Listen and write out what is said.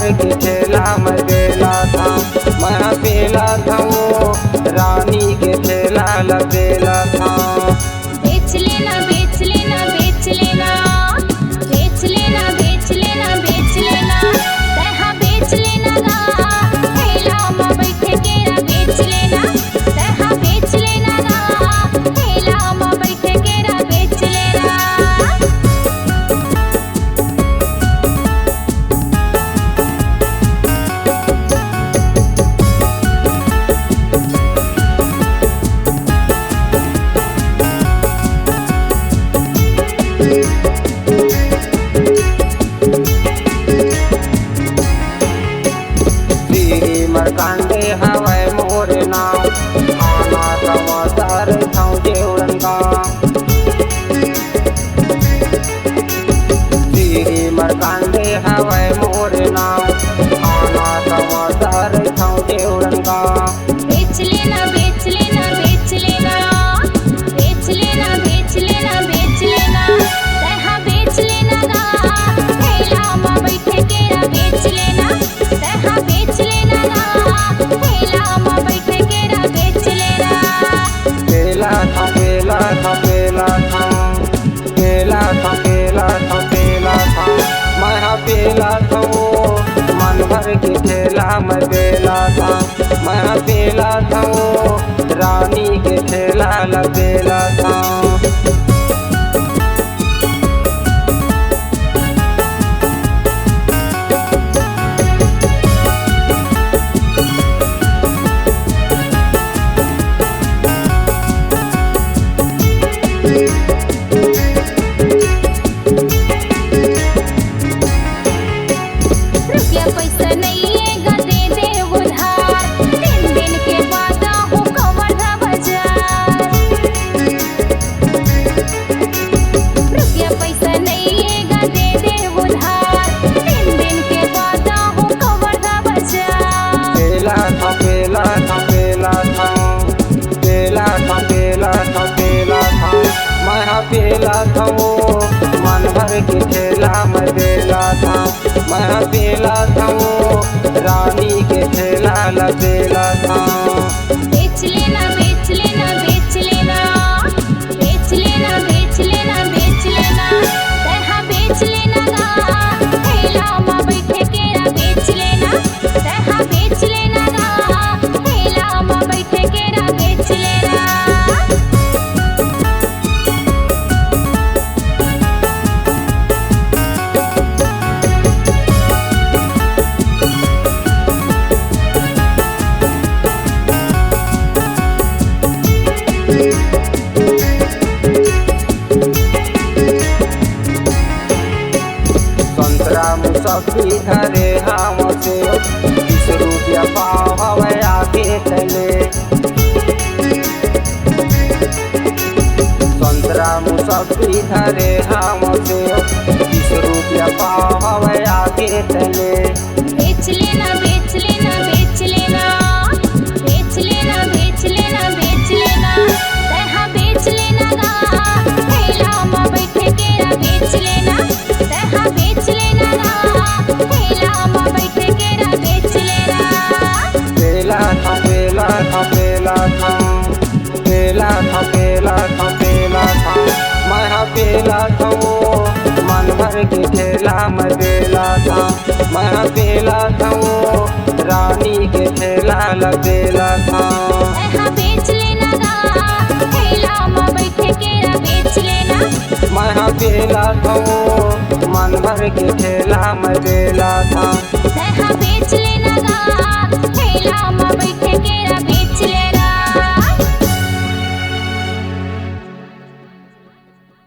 भर के ठेला में बेला था। मैं बेला था वो रानी के ठेला लगेला था। बेच लेना बेच लेना बेच लेना बेच लेना बेच लेना बेच लेना तहा बेच लेना गा ठेला में बैठ के रा बेच लेना तहा बेच लेना गा ठेला में बैठ के रा बेच लेना। मरकांडे हवै मोर नाम आना समाचार छाऊ जेवण का। मरकांडे हवै मोर नाम आना समाचार छाऊ जेवण का। बेच लेना बेच लेना बेच लेना बेच लेना बेच लेना बेच लेना तहा बेच लेना गा ठेला में बैठ के रा बेच लेना तहा बेच लेना गा ठेला में बैठ के रा बेच लेना। बेला था बेला था बेला था बेला था बेला था बेला था मैं बेला था वो मन भर के ठेला में बेला था। मैं बेला था वो रानी के ठेला लगेला था। रुपया पैसा नहीं है गा दे दे उधार 3 दिन के बाद हूँ कवर्धा बाजार। रुपया पैसा नहीं है गा दे दे उधार 3 दिन के बाद हूँ कवर्धा बाजार। बेला था बेला था बेला था बेला था बेला था बेला था मैं बेला था वो मन भर के ठेला में बेला था। मैं बेला था वो रानी के ठेला लगेला था। बेच लेना बेच लेना बेच लेना बेच लेना बेच लेना बेच लेना तहा बेच लेना गा ठेला में बैठ के रा बेच लेना तहा बेच लेना गा ठेला में बैठ के रा बेच लेना। संतरा मुसब्बी धरे हम से 20 रुपया पाव हवै आगे चले। संतरा मुसब्बी धरे हम से 20 रुपया पाव हवै आगे चले। बेच लेना बेच लेना बेच लेना बेच लेना बेच लेना बेच लेना तहा बेच लेना गा ठेला में बैठ के रा बेच लेना तहा बेच लेना गा ठेला में बैठ के रा बेच लेना। बेला था बेला था बेला था बेला था बेला था बेला था मैं बेला था वो मन भर के ठेला में बेला था। मैं बेला था वो रानी के ठेला लगेला था। तहा बेच लेना गा ठेला में बैठ के रा बेच लेना। मैं बेला था वो मन भर के ठेला में बेला था। तहा बेच लेना गा